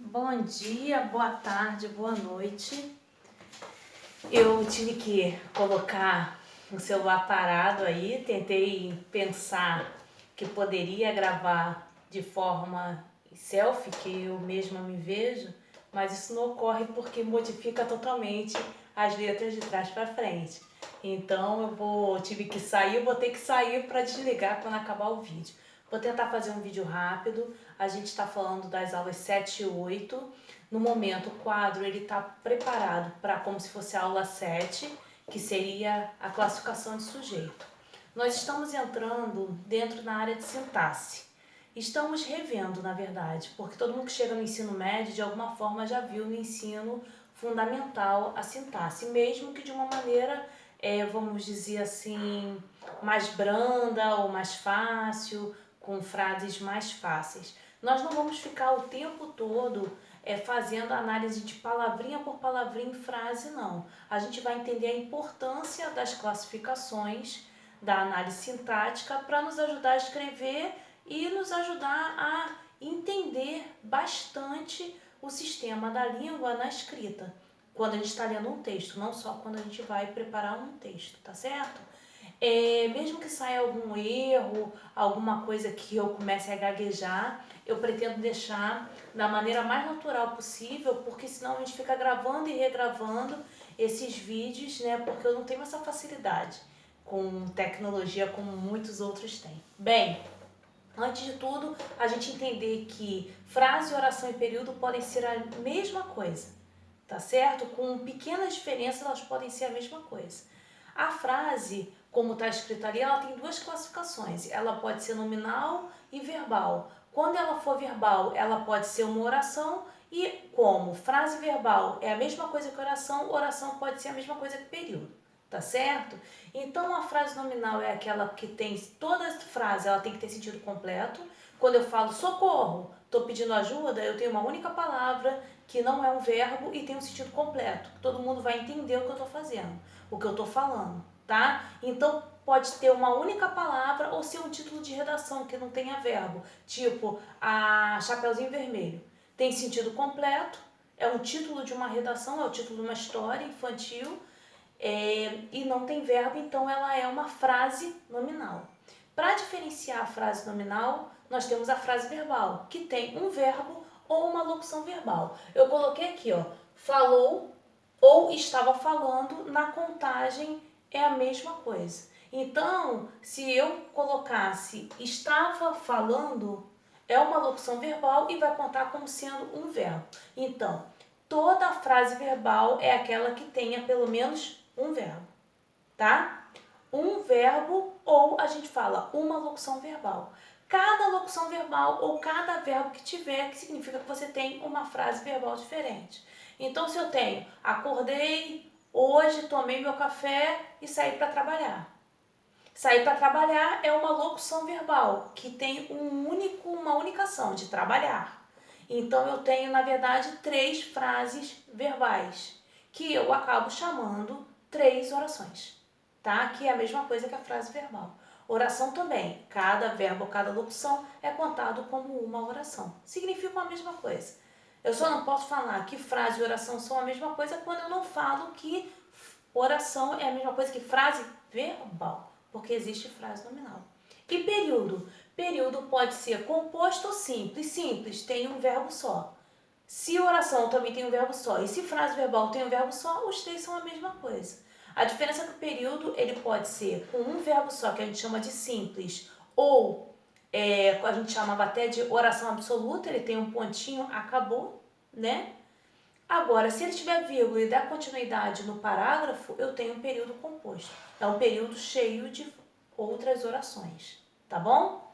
Bom dia, boa tarde, boa noite. Eu tive que colocar o celular parado aí, tentei pensar que poderia gravar de forma selfie, que eu mesma me vejo, mas isso não ocorre porque modifica totalmente as letras de trás para frente. Então tive que sair, eu vou ter que sair para desligar quando acabar o vídeo. Vou tentar fazer um vídeo rápido. A gente está falando das aulas 7 e 8. No momento, o quadro ele está preparado para como se fosse a aula 7, que seria a classificação de sujeito. Nós estamos entrando dentro da área de sintaxe. Estamos revendo, na verdade, porque todo mundo que chega no ensino médio, de alguma forma, já viu no ensino fundamental a sintaxe, mesmo que de uma maneira, vamos dizer assim, mais branda ou mais fácil, com frases mais fáceis. Nós não vamos ficar o tempo todo fazendo análise de palavrinha por palavrinha em frase, não. A gente vai entender a importância das classificações, da análise sintática, para nos ajudar a escrever e nos ajudar a entender bastante o sistema da língua na escrita, quando a gente está lendo um texto, não só quando a gente vai preparar um texto, tá certo? Mesmo que saia algum erro, alguma coisa que eu comece a gaguejar, eu pretendo deixar da maneira mais natural possível, porque senão a gente fica gravando e regravando esses vídeos, né? Porque eu não tenho essa facilidade com tecnologia como muitos outros têm. Bem, antes de tudo, a gente entender que frase, oração e período podem ser a mesma coisa, tá certo? Com pequenas diferenças, elas podem ser a mesma coisa. A frase, como está escrito ali, ela tem duas classificações. Ela pode ser nominal e verbal. Quando ela for verbal, ela pode ser uma oração e como frase verbal é a mesma coisa que oração, oração pode ser a mesma coisa que período, tá certo? Então a frase nominal é aquela que tem, toda frase ela tem que ter sentido completo. Quando eu falo socorro, estou pedindo ajuda, eu tenho uma única palavra que não é um verbo e tem um sentido completo. Todo mundo vai entender o que eu estou fazendo, o que eu estou falando, tá? Então pode ter uma única palavra ou ser um título de redação que não tenha verbo, tipo a Chapeuzinho Vermelho. Tem sentido completo, é um título de uma redação, é o título de uma história infantil, e não tem verbo, então ela é uma frase nominal. Para diferenciar a frase nominal, nós temos a frase verbal, que tem um verbo ou uma locução verbal. Eu coloquei aqui, ó, falou ou estava falando, na contagem é a mesma coisa. Então, se eu colocasse estava falando, é uma locução verbal e vai contar como sendo um verbo. Então, toda frase verbal é aquela que tenha pelo menos um verbo, tá? Um verbo ou a gente fala uma locução verbal. Cada locução verbal ou cada verbo que tiver, que significa que você tem uma frase verbal diferente. Então, se eu tenho acordei, hoje tomei meu café e saí para trabalhar. Sair para trabalhar é uma locução verbal que tem uma única ação de trabalhar. Então eu tenho, na verdade, três frases verbais que eu acabo chamando três orações, tá? Que é a mesma coisa que a frase verbal. Oração também, cada verbo, cada locução é contado como uma oração. Significam a mesma coisa. Eu só não posso falar que frase e oração são a mesma coisa quando eu não falo que oração é a mesma coisa que frase verbal, porque existe frase nominal. E período? Período pode ser composto ou simples. Simples tem um verbo só. Se oração também tem um verbo só e se frase verbal tem um verbo só, os três são a mesma coisa. A diferença é que o período ele pode ser com um verbo só, que a gente chama de simples, ou a gente chamava até de oração absoluta, ele tem um pontinho, acabou, né? Agora, se ele tiver vírgula e der continuidade no parágrafo, eu tenho um período composto. É um período cheio de outras orações, tá bom?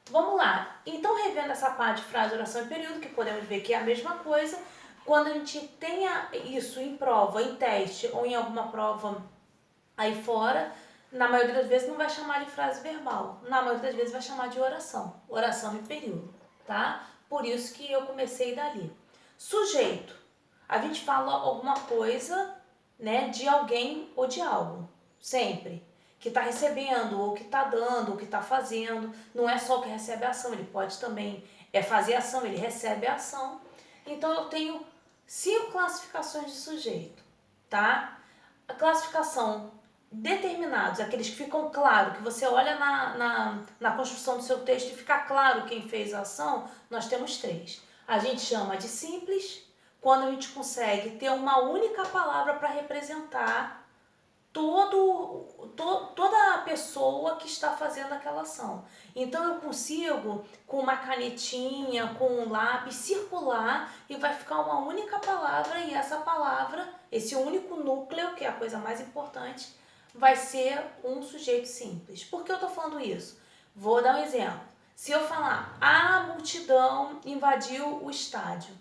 Vamos lá. Então, revendo essa parte de frase, oração e período, que podemos ver que é a mesma coisa, quando a gente tenha isso em prova, em teste ou em alguma prova aí fora, na maioria das vezes não vai chamar de frase verbal. Na maioria das vezes vai chamar de oração. Oração e período, tá? Por isso que eu comecei dali. Sujeito. A gente fala alguma coisa, né, de alguém ou de algo. Sempre. Que está recebendo, ou que está dando, ou que está fazendo. Não é só o que recebe a ação, ele pode também fazer a ação, ele recebe a ação. Então eu tenho 5 classificações de sujeito, tá? A classificação determinados, aqueles que ficam claro, que você olha na construção do seu texto e fica claro quem fez a ação, nós temos 3. A gente chama de simples, quando a gente consegue ter uma única palavra para representar toda a pessoa que está fazendo aquela ação. Então eu consigo, com uma canetinha, com um lápis, circular e vai ficar uma única palavra, e essa palavra, esse único núcleo, que é a coisa mais importante, vai ser um sujeito simples. Por que eu estou falando isso? Vou dar um exemplo. Se eu falar, a multidão invadiu o estádio.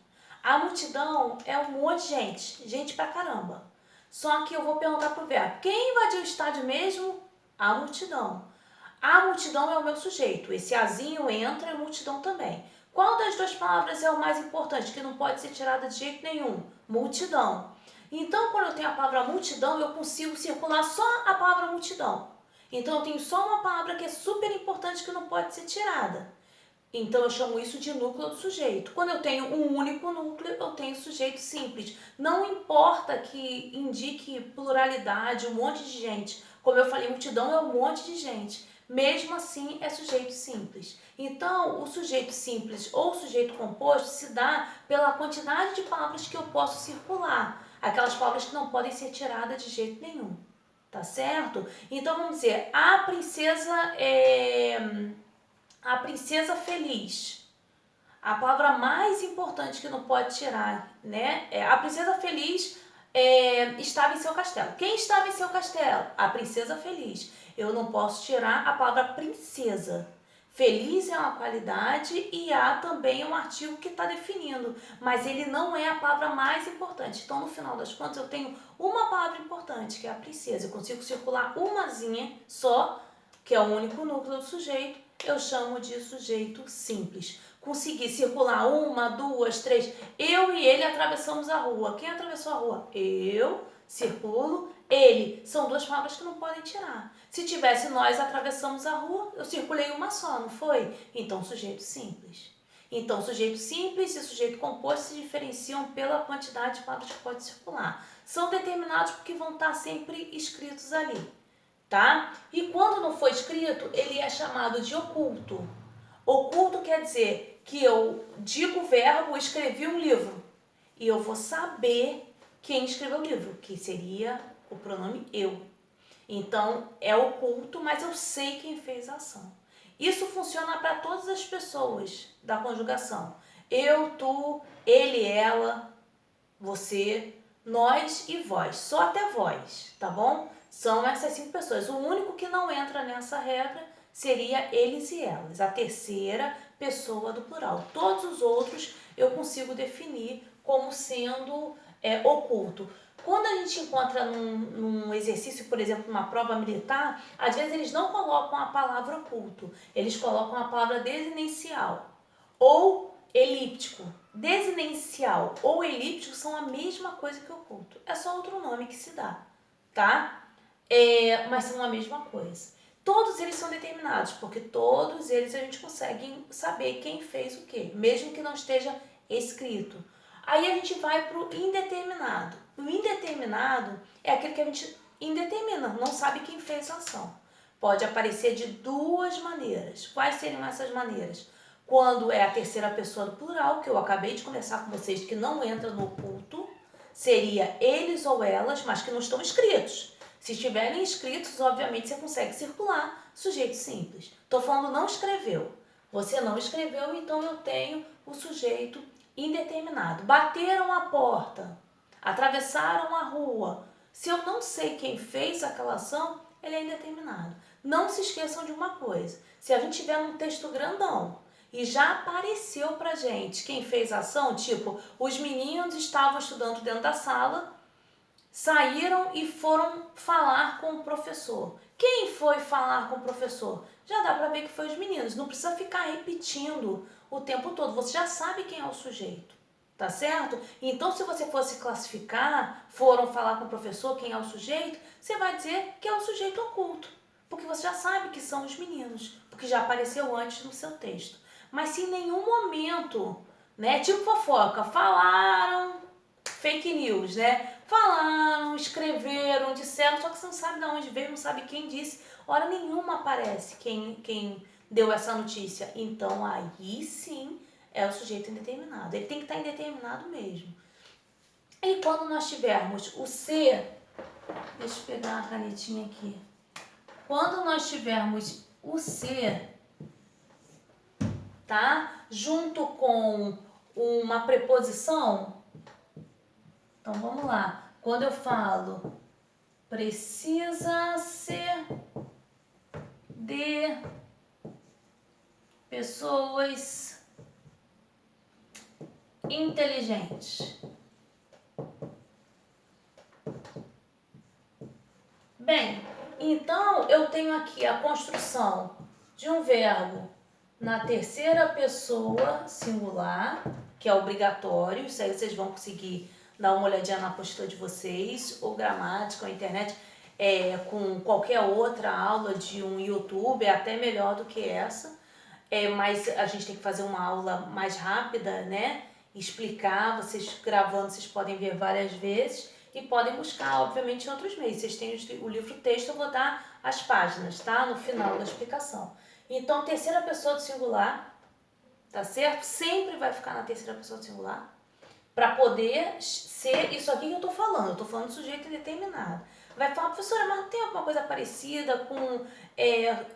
A multidão é um monte de gente pra caramba. Só que eu vou perguntar pro verbo, quem invadiu o estádio mesmo? A multidão. A multidão é o meu sujeito. Esse azinho entra e a multidão também. Qual das duas palavras é o mais importante, que não pode ser tirada de jeito nenhum? Multidão. Então, quando eu tenho a palavra multidão, eu consigo circular só a palavra multidão. Então, eu tenho só uma palavra que é super importante, que não pode ser tirada. Então, eu chamo isso de núcleo do sujeito. Quando eu tenho um único núcleo, eu tenho sujeito simples. Não importa que indique pluralidade, um monte de gente. Como eu falei, multidão é um monte de gente. Mesmo assim, é sujeito simples. Então, o sujeito simples ou sujeito composto se dá pela quantidade de palavras que eu posso circular. Aquelas palavras que não podem ser tiradas de jeito nenhum. Tá certo? Então, vamos dizer, a princesa feliz. A palavra mais importante que não pode tirar, né? A princesa feliz estava em seu castelo. Quem estava em seu castelo? A princesa feliz. Eu não posso tirar a palavra princesa. Feliz é uma qualidade e há também um artigo que está definindo, mas ele não é a palavra mais importante. Então, no final das contas, eu tenho uma palavra importante, que é a princesa. Eu consigo circular umazinha só, que é o único núcleo do sujeito, eu chamo de sujeito simples. Consegui circular 1, 2, 3. Eu e ele atravessamos a rua. Quem atravessou a rua? Eu, circulo, ele. São duas palavras que não podem tirar. Se tivesse nós atravessamos a rua, eu circulei uma só, não foi? Então, sujeito simples. Então, sujeito simples e sujeito composto se diferenciam pela quantidade de palavras que pode circular. São determinados porque vão estar sempre escritos ali, tá? E quando não for escrito, ele é chamado de oculto. Oculto quer dizer que eu digo o verbo, escrevi um livro, e eu vou saber quem escreveu o livro, que seria o pronome eu. Então, é oculto, mas eu sei quem fez a ação. Isso funciona para todas as pessoas da conjugação. Eu, tu, ele, ela, você, nós e vós. Só até vós, tá bom? São essas 5 pessoas. O único que não entra nessa regra seria eles e elas, a terceira pessoa do plural. Todos os outros eu consigo definir como sendo oculto. Quando a gente encontra num exercício, por exemplo, numa prova militar, às vezes eles não colocam a palavra oculto, eles colocam a palavra desinencial ou elíptico. Desinencial ou elíptico são a mesma coisa que oculto, é só outro nome que se dá, tá? Mas são a mesma coisa. Todos eles são determinados, porque todos eles a gente consegue saber quem fez o quê, mesmo que não esteja escrito. Aí a gente vai para o indeterminado. O indeterminado é aquele que a gente indetermina, não sabe quem fez a ação. Pode aparecer de 2 maneiras. Quais seriam essas maneiras? Quando é a terceira pessoa do plural, que eu acabei de conversar com vocês, que não entra no oculto, seria eles ou elas, mas que não estão escritos. Se estiverem escritos, obviamente você consegue circular sujeito simples. Estou falando não escreveu. Você não escreveu, então eu tenho o sujeito indeterminado. Bateram a porta, atravessaram a rua. Se eu não sei quem fez aquela ação, ele é indeterminado. Não se esqueçam de uma coisa. Se a gente tiver um texto grandão e já apareceu pra gente quem fez a ação, tipo, os meninos estavam estudando dentro da sala, saíram e foram falar com o professor. Quem foi falar com o professor? Já dá para ver que foi os meninos. Não precisa ficar repetindo o tempo todo. Você já sabe quem é o sujeito, tá certo? Então, se você fosse classificar, foram falar com o professor quem é o sujeito, você vai dizer que é o sujeito oculto, porque você já sabe que são os meninos, porque já apareceu antes no seu texto. Mas se em nenhum momento né? Tipo fofoca, falaram, fake news, né? Falaram, escreveram, disseram, só que você não sabe de onde veio, não sabe quem disse. Hora nenhuma aparece quem deu essa notícia. Então aí sim é o sujeito indeterminado. Ele tem que estar indeterminado mesmo. E quando nós tivermos o C, deixa eu pegar a canetinha aqui. Quando nós tivermos o C, tá? Junto com uma preposição, então vamos lá. Quando eu falo precisa ser de pessoas inteligentes. Bem, então eu tenho aqui a construção de um verbo na terceira pessoa singular, que é obrigatório. Isso aí vocês vão conseguir dar uma olhadinha na apostila de vocês, ou gramática, ou internet, com qualquer outra aula de um YouTube, é até melhor do que essa. Mas a gente tem que fazer uma aula mais rápida, né? Explicar, vocês gravando, vocês podem ver várias vezes e podem buscar, obviamente, em outros meios. Vocês têm o livro texto, eu vou dar as páginas, tá? No final da explicação. Então, terceira pessoa do singular, tá certo? Sempre vai ficar na terceira pessoa do singular para poder ser isso aqui que eu tô falando. Eu tô falando de sujeito indeterminado. Vai falar, professora, mas não tem alguma coisa parecida com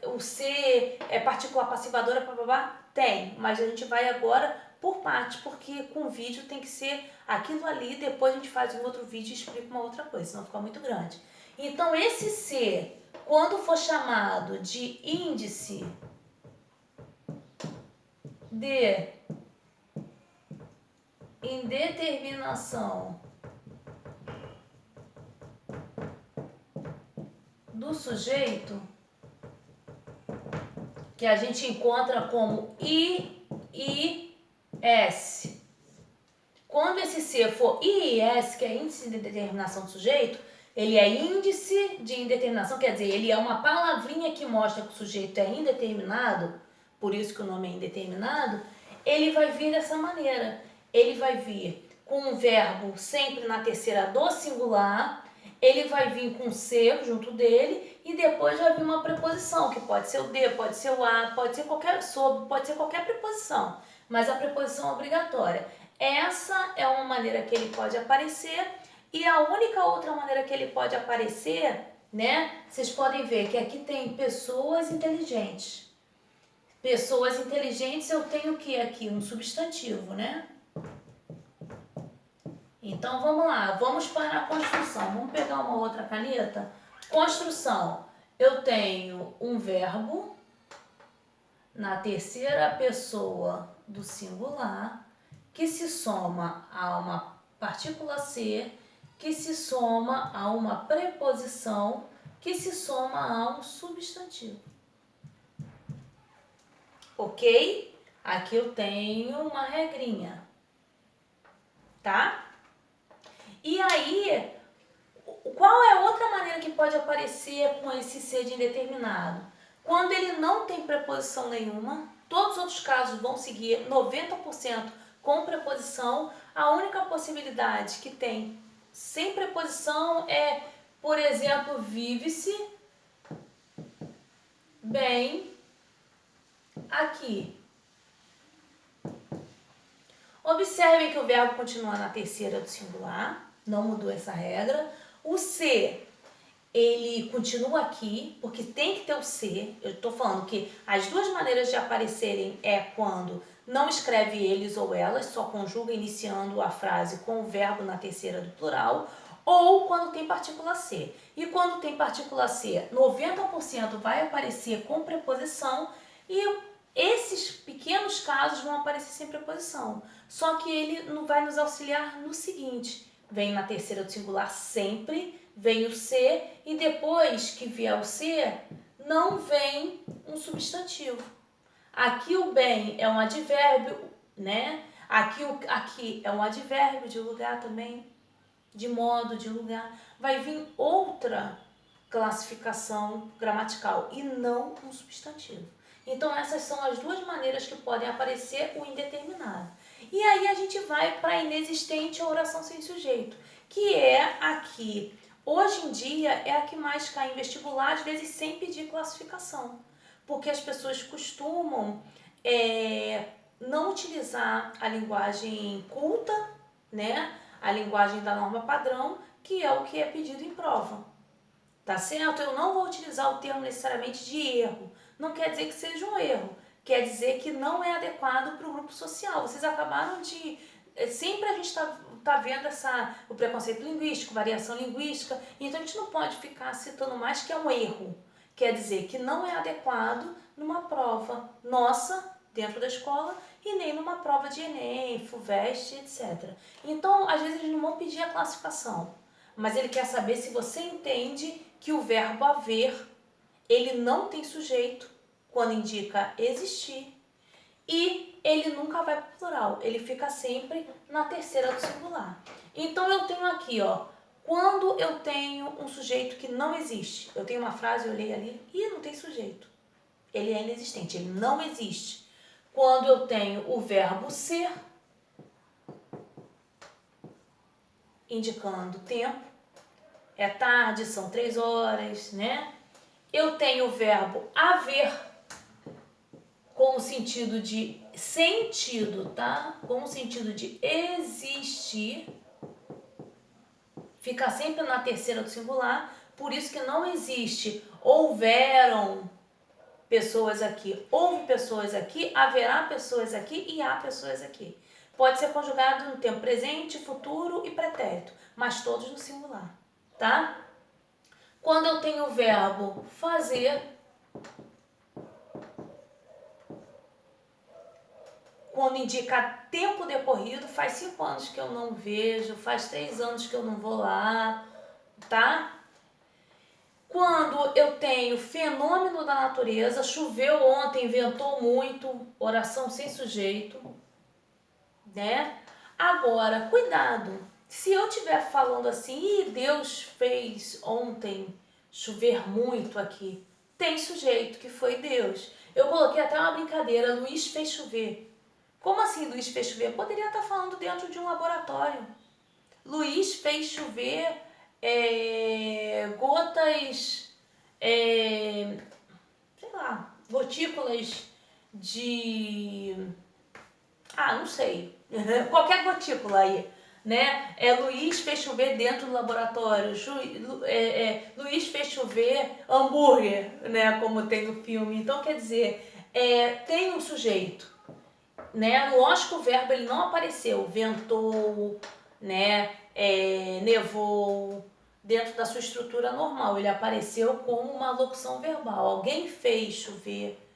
o ser, particular passivadora, blá, blá, blá? Tem, mas a gente vai agora por parte, porque com o vídeo tem que ser aquilo ali, depois a gente faz um outro vídeo e explica uma outra coisa, senão fica muito grande. Então, esse ser, quando for chamado de índice de indeterminação do sujeito, que a gente encontra como IIS. Quando esse ser for IIS, que é índice de indeterminação do sujeito, ele é índice de indeterminação, quer dizer, ele é uma palavrinha que mostra que o sujeito é indeterminado, por isso que o nome é indeterminado. Ele vai vir dessa maneira. Ele vai vir com um verbo sempre na terceira do singular, ele vai vir com ser junto dele e depois vai vir uma preposição, que pode ser o de, pode ser o a, pode ser qualquer sobre, pode ser qualquer preposição, mas a preposição é obrigatória. Essa é uma maneira que ele pode aparecer e a única outra maneira que ele pode aparecer, né? Vocês podem ver que aqui tem pessoas inteligentes. Pessoas inteligentes, eu tenho o que aqui? Um substantivo, né? Então, vamos lá. Vamos para a construção. Vamos pegar uma outra caneta. Construção. Eu tenho um verbo na terceira pessoa do singular que se soma a uma partícula ser, que se soma a uma preposição, que se soma a um substantivo. Ok? Aqui eu tenho uma regrinha, tá? E aí, qual é a outra maneira que pode aparecer com esse ser de indeterminado? Quando ele não tem preposição nenhuma, todos os outros casos vão seguir 90% com preposição. A única possibilidade que tem sem preposição é, por exemplo, vive-se bem aqui. Observem que o verbo continua na terceira do singular, não mudou essa regra. O ser, ele continua aqui, porque tem que ter o ser. Eu estou falando que as duas maneiras de aparecerem é quando não escreve eles ou elas, só conjuga iniciando a frase com o verbo na terceira do plural, ou quando tem partícula ser. E quando tem partícula ser, 90% vai aparecer com preposição e esses pequenos casos vão aparecer sem preposição. Só que ele não vai nos auxiliar no seguinte: vem na terceira do singular sempre, vem o ser e depois que vier o ser, não vem um substantivo. Aqui o bem é um advérbio, né? Aqui é um advérbio de lugar também, de modo, de lugar. Vai vir outra classificação gramatical e não um substantivo. Então essas são as duas maneiras que podem aparecer o indeterminado. E aí a gente vai para a inexistente ou oração sem sujeito, que é aqui. Hoje em dia é a que mais cai em vestibular, às vezes sem pedir classificação, porque as pessoas costumam não utilizar a linguagem culta, né? A linguagem da norma padrão, que é o que é pedido em prova. Tá certo? Eu não vou utilizar o termo necessariamente de erro. Não quer dizer que seja um erro. Quer dizer que não é adequado para o grupo social. Vocês acabaram de... Sempre a gente está vendo o preconceito linguístico, variação linguística. Então a gente não pode ficar citando mais que é um erro. Quer dizer que não é adequado numa prova nossa, dentro da escola, e nem numa prova de Enem, FUVEST, etc. Então, às vezes, eles não vão pedir a classificação, mas ele quer saber se você entende que o verbo haver, ele não tem sujeito quando indica existir e ele nunca vai para o plural, ele fica sempre na terceira do singular. Então eu tenho aqui, ó, quando eu tenho um sujeito que não existe, eu tenho uma frase, eu olhei ali, e não tem sujeito. Ele é inexistente, ele não existe. Quando eu tenho o verbo ser, indicando tempo, é tarde, são 3 horas, né? Eu tenho o verbo haver, com o sentido de sentido, tá? Com o sentido de existir, fica sempre na terceira do singular, por isso que não existe houveram pessoas aqui, houve pessoas aqui, haverá pessoas aqui e há pessoas aqui. Pode ser conjugado no tempo presente, futuro e pretérito, mas todos no singular, tá? Quando eu tenho o verbo fazer, quando indica tempo decorrido, faz 5 anos que eu não vejo, faz 3 anos que eu não vou lá, tá? Quando eu tenho fenômeno da natureza, choveu ontem, ventou muito, oração sem sujeito, né? Agora, cuidado, se eu estiver falando assim, Deus fez ontem chover muito aqui, tem sujeito que foi Deus. Eu coloquei até uma brincadeira, Luiz fez chover. Como assim Luiz fez chover? Eu poderia estar falando dentro de um laboratório. Luiz fez chover gotas, sei lá, gotículas de... não sei. Qualquer gotícula aí, né? Luiz fez chover dentro do laboratório. Luiz fez chover hambúrguer, né? Como tem no filme. Então, quer dizer, tem um sujeito, né? Lógico que o verbo ele não apareceu. Ventou, né? Nevou, dentro da sua estrutura normal. Ele apareceu como uma locução verbal. Alguém fez chover,